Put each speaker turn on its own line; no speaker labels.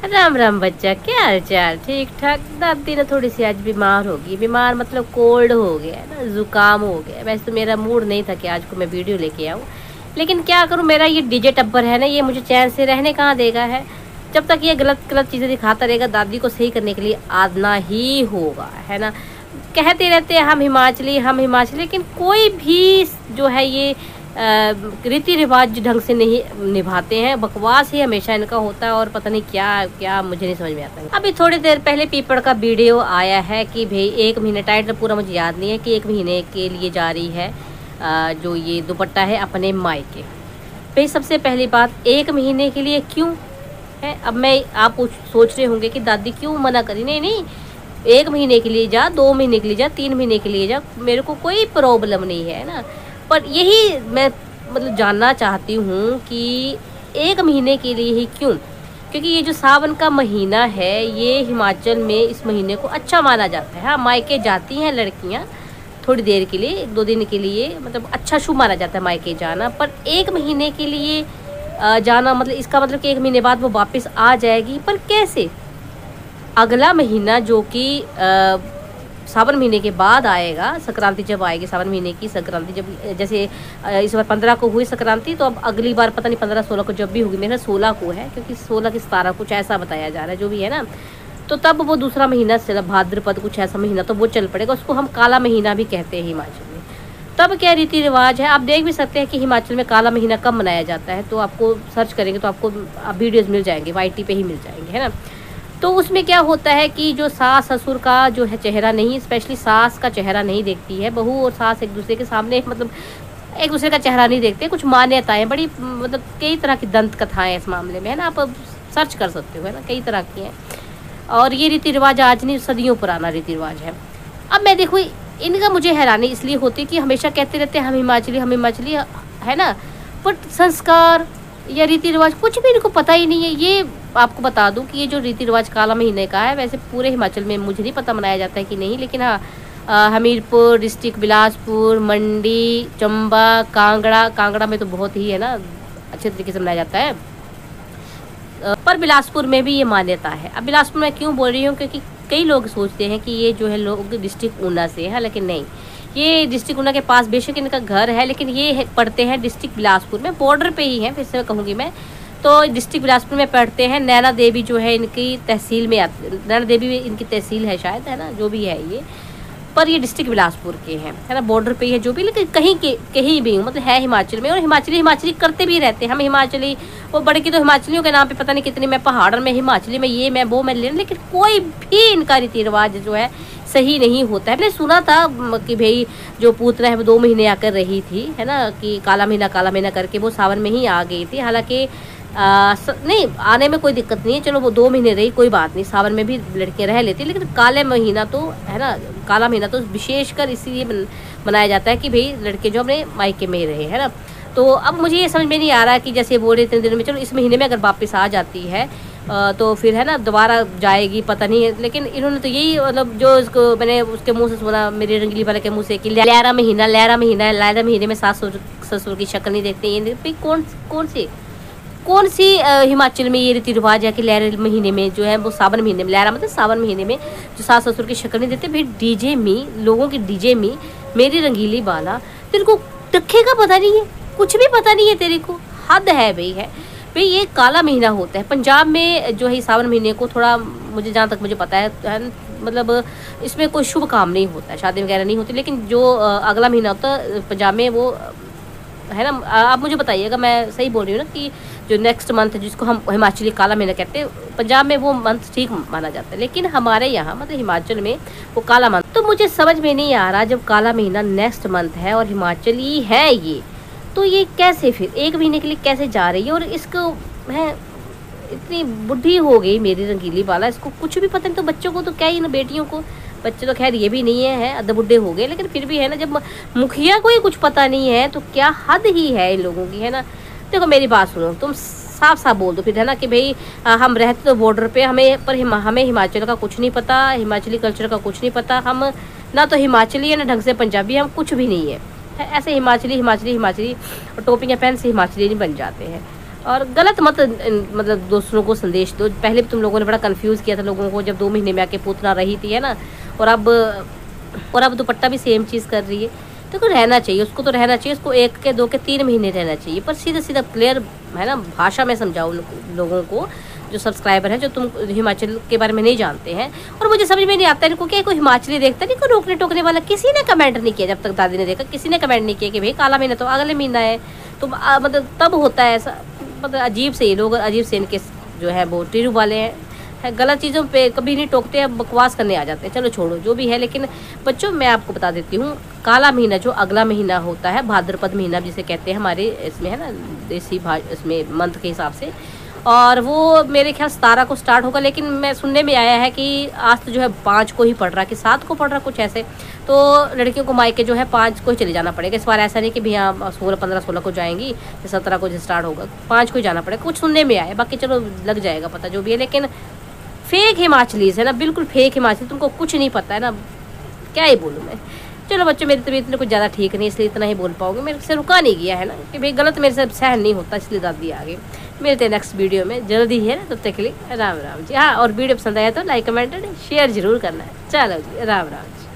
राम राम बच्चा, क्या हाल चाल? ठीक ठाक। दादी ना थोड़ी सी आज बीमार होगी। बीमार मतलब कोल्ड हो गया है ना, जुकाम हो गया। वैसे तो मेरा मूड नहीं था कि आज को मैं वीडियो लेके आऊँ, लेकिन क्या करूँ, मेरा ये डीजे टब्बर है ना, ये मुझे चैन से रहने कहाँ देगा है। जब तक ये गलत गलत चीज़ें दिखाता रहेगा, दादी को सही करने के लिए आना ही होगा, है ना। कहते रहते हैं हम हिमाचली, हम हिमाचली, लेकिन कोई भी जो है ये रीति रिवाज ढंग से नहीं निभाते हैं। बकवास ही हमेशा इनका होता है और पता नहीं क्या क्या, मुझे नहीं समझ में आता है। अभी थोड़ी देर पहले पीपड़ का वीडियो आया है कि भाई 1 महीने, टाइटल पूरा मुझे याद नहीं है, कि 1 महीने के लिए जा रही है जो ये दुपट्टा है अपने मायके। भाई सबसे पहली बात, 1 महीने के लिए क्यों है? अब आप सोच रहे होंगे कि दादी क्यों मना करी। नहीं नहीं, 1 महीने के लिए जा, 2 महीने के लिए जा, 3 महीने के लिए जा, मेरे को कोई प्रॉब्लम नहीं है ना। पर यही मैं मतलब जानना चाहती हूँ कि 1 महीने के लिए ही क्यों? क्योंकि ये जो सावन का महीना है, ये हिमाचल में इस महीने को अच्छा माना जाता है। हाँ, मायके जाती हैं लड़कियाँ थोड़ी देर के लिए, 1-2 दिन के लिए, मतलब अच्छा शुभ माना जाता है मायके जाना। पर 1 महीने के लिए जाना मतलब इसका मतलब कि 1 महीने बाद वो वापस आ जाएगी। पर कैसे? अगला महीना जो कि सावन महीने के बाद आएगा, संक्रांति जब आएगी, सावन महीने की संक्रांति जब, जैसे इस बार 15 को हुई संक्रांति, तो अब अगली बार पता नहीं 15-16 को जब भी होगी, मेरा 16 को है, क्योंकि 16 की 17 कुछ ऐसा बताया जा रहा है, जो भी है ना। तो तब वो दूसरा महीना चला, भाद्रपद कुछ ऐसा महीना, तो वो चल पड़ेगा। उसको हम काला महीना भी कहते हैं हिमाचल में। तब क्या रीति रिवाज है, आप देख भी सकते हैं कि हिमाचल में काला महीना कब मनाया जाता है। तो आपको सर्च करेंगे तो आपको वीडियोज़ मिल जाएंगे, YT पे ही मिल जाएंगे, है ना। तो उसमें क्या होता है कि जो सास ससुर का जो है चेहरा नहीं, स्पेशली सास का चेहरा नहीं देखती है बहू, और सास एक दूसरे के सामने मतलब एक दूसरे का चेहरा नहीं देखते। कुछ मान्यताएं, बड़ी मतलब कई तरह की दंत कथाएं इस मामले में, है ना। आप सर्च कर सकते हो, है ना, कई तरह की हैं। और ये रीति रिवाज आज नहीं, सदियों पुराना रीति रिवाज है। अब मैं देखो, इनका मुझे हैरानी इसलिए होती कि हमेशा कहते रहते हैं हम हिमाचली, हम हिमाचली, है ना। बट संस्कार या रीति रिवाज कुछ भी इनको पता ही नहीं है। ये आपको बता दूं कि ये जो रीति रिवाज काला महीने का है, वैसे पूरे हिमाचल में मुझे नहीं पता मनाया जाता है कि नहीं, लेकिन हाँ, हमीरपुर डिस्ट्रिक्ट, बिलासपुर, मंडी, चंबा, कांगड़ा में तो बहुत ही है ना अच्छे तरीके से मनाया जाता है। पर बिलासपुर में भी ये मान्यता है। अब बिलासपुर में क्यों बोल रही हूँ, क्योंकि कई लोग सोचते हैं कि ये जो है लोग डिस्ट्रिक्ट ऊना से है, लेकिन नहीं, ये डिस्ट्रिक्ट ऊना के पास बेशक इनका घर है, लेकिन ये पढ़ते हैं डिस्ट्रिक्ट बिलासपुर में, बॉर्डर पे ही है, फिर से कहूँगी मैं। तो डिस्ट्रिक्ट बिलासपुर में पढ़ते हैं। नैना देवी जो है इनकी तहसील में आती, नैना देवी इनकी तहसील है शायद, है ना, जो भी है ये। पर ये डिस्ट्रिक्ट बिलासपुर के हैं, है ना, बॉर्डर पे ही है जो भी, लेकिन कहीं भी मतलब है हिमाचल में। और हिमाचली करते भी रहते हैं। हम हिमाचली, वो बड़े की तो हिमाचलियों के नाम पे पता नहीं कितनी, मैं पहाड़ में हिमाचली में ये मैं वो मैं ले, लेकिन कोई भी इनका रीति रिवाज जो है सही नहीं होता है। मैंने सुना था कि भाई जो पूतना है वो 2 महीने आकर रही थी, है ना, कि काला महीना करके वो सावन में ही आ गई थी। हालांकि नहीं, आने में कोई दिक्कत नहीं है, चलो वो 2 महीने रही, कोई बात नहीं, सावन में भी लड़कियां रह लेती, लेकिन काले महीना तो है ना, काला महीना तो विशेषकर इसलिए मनाया जाता है कि भाई लड़के जो अपने मायके में रहे, है ना। तो अब मुझे ये समझ में नहीं आ रहा है कि जैसे बोले इतने दिनों में, चलो इस महीने में अगर वापस आ जाती है तो फिर है ना दोबारा जाएगी, पता नहीं है। लेकिन इन्होंने तो यही मतलब जो इसको मैंने उसके मुंह से सुना, मेरे रंगीली वाले के मुंह से, कि लहरा महीना है, लहरा महीने में सास ससुर की शक्ल नहीं देखते। ये कौन सी हिमाचल में ये रीति रिवाज है कि लहरा महीने में जो है वो सावन महीने में, लहरा मतलब सावन महीने में जो सास ससुर की शक्ल नहीं देते। भाई डीजे में, लोगों की डीजे में मेरी रंगीली वाला, तेरे को रखेगा पता नहीं है, कुछ भी पता नहीं है तेरे को, हद है भाई ये काला महीना होता है। पंजाब में जो है सावन महीने को थोड़ा, मुझे जहाँ तक मुझे पता है मतलब इसमें कोई शुभ काम नहीं होता है, शादी वगैरह नहीं होती। लेकिन जो अगला महीना होता है पंजाब में, वो है ना, आप मुझे बताइएगा मैं सही बोल रही हूँ ना, कि जो नेक्स्ट मंथ है जिसको हम हिमाचली काला महीना कहते हैं, पंजाब में वो मंथ ठीक माना जाता है, लेकिन हमारे यहाँ मतलब हिमाचल में वो काला मंथ। तो मुझे समझ में नहीं आ रहा, जब काला महीना नेक्स्ट मंथ है और हिमाचली है ये, तो ये कैसे फिर 1 महीने के लिए कैसे जा रही है? और इसको है, इतनी बुढ़ी हो गई मेरी रंगीली वाला, इसको कुछ भी पता नहीं। तो बच्चों को तो क्या ही ना, बेटियों को, बच्चे तो खैर ये भी नहीं है, अध बुढ़े हो गए, लेकिन फिर भी है ना, जब मुखिया को ही कुछ पता नहीं है तो क्या हद ही है इन लोगों की, है ना। देखो मेरी बात सुनो, तुम साफ साफ बोल दो फिर, है ना, कि भाई हम रहते तो बॉर्डर पे, हमें हिमाचल का कुछ नहीं पता, हिमाचली कल्चर का कुछ नहीं पता, हम ना तो हिमाचली है ना ढंग से पंजाबी, हम कुछ भी नहीं है। ऐसे हिमाचली और टोपियाँ पहन से हिमाचली नहीं बन जाते हैं। और गलत मत मतलब दूसरों को संदेश दो। पहले भी तुम लोगों ने बड़ा कंफ्यूज किया था लोगों को जब 2 महीने में आके पूतना रही थी, है ना। और अब दुपट्टा भी सेम चीज़ कर रही है। तो रहना चाहिए उसको, तो रहना चाहिए उसको 1 के 2 के 3 महीने रहना चाहिए, पर सीधा सीधा क्लियर है ना भाषा में समझाओ लोगों को जो सब्सक्राइबर है, जो तुम हिमाचल के बारे में नहीं जानते हैं। और मुझे समझ में नहीं आता इनको क्या कोई हिमाचली देखता नहीं, कोई रोकने टोकने वाला किसी ने कमेंट नहीं किया। जब तक दादी ने देखा किसी ने कमेंट नहीं किया कि भाई काला महीना तो अगले महीना है, तो मतलब तब होता है ऐसा। मतलब अजीब से ये लोग, अजीब से इनके जो है वो टीरू वाले हैं, गलत चीज़ों पे कभी नहीं टोकते हैं, बकवास करने आ जाते हैं। चलो छोड़ो जो भी है, लेकिन बच्चों मैं आपको बता देती हूँ, काला महीना जो अगला महीना होता है, भाद्रपद महीना जिसे कहते हैं हमारे इसमें, है ना, देसी इसमें मंथ के हिसाब से, और वो मेरे ख्याल 17 को स्टार्ट होगा। लेकिन मैं सुनने में आया है कि आज तो जो है 5 को ही पड़ रहा है कि 7 को पड़ रहा कुछ ऐसे। तो लड़कियों को मायके जो है 5 को ही चले जाना पड़ेगा इस बार। ऐसा नहीं कि भैया 16, 15, 16 को जाएंगी, 17 को जो स्टार्ट होगा 5 को ही जाना पड़ेगा, कुछ सुनने में आया। बाकी चलो लग जाएगा पता जो भी है। लेकिन फेक हिमाचलीज है ना, बिल्कुल फेक हिमाचली, तुमको कुछ नहीं पता है ना, क्या ही बोलूँ मैं। चलो बच्चों मेरी तबीयत इतनी कुछ ज़्यादा ठीक नहीं, इसलिए इतना ही बोल पाओगे। मेरे से रुका नहीं गया है ना कि भाई गलत मेरे से सहन नहीं होता, इसलिए दादी आ गई। मिलते हैं नेक्स्ट वीडियो में, जल्दी है ना, तब तक के लिए राम राम जी। हाँ, और वीडियो पसंद आया तो लाइक कमेंट शेयर जरूर करना है। चलो जी, राम राम जी।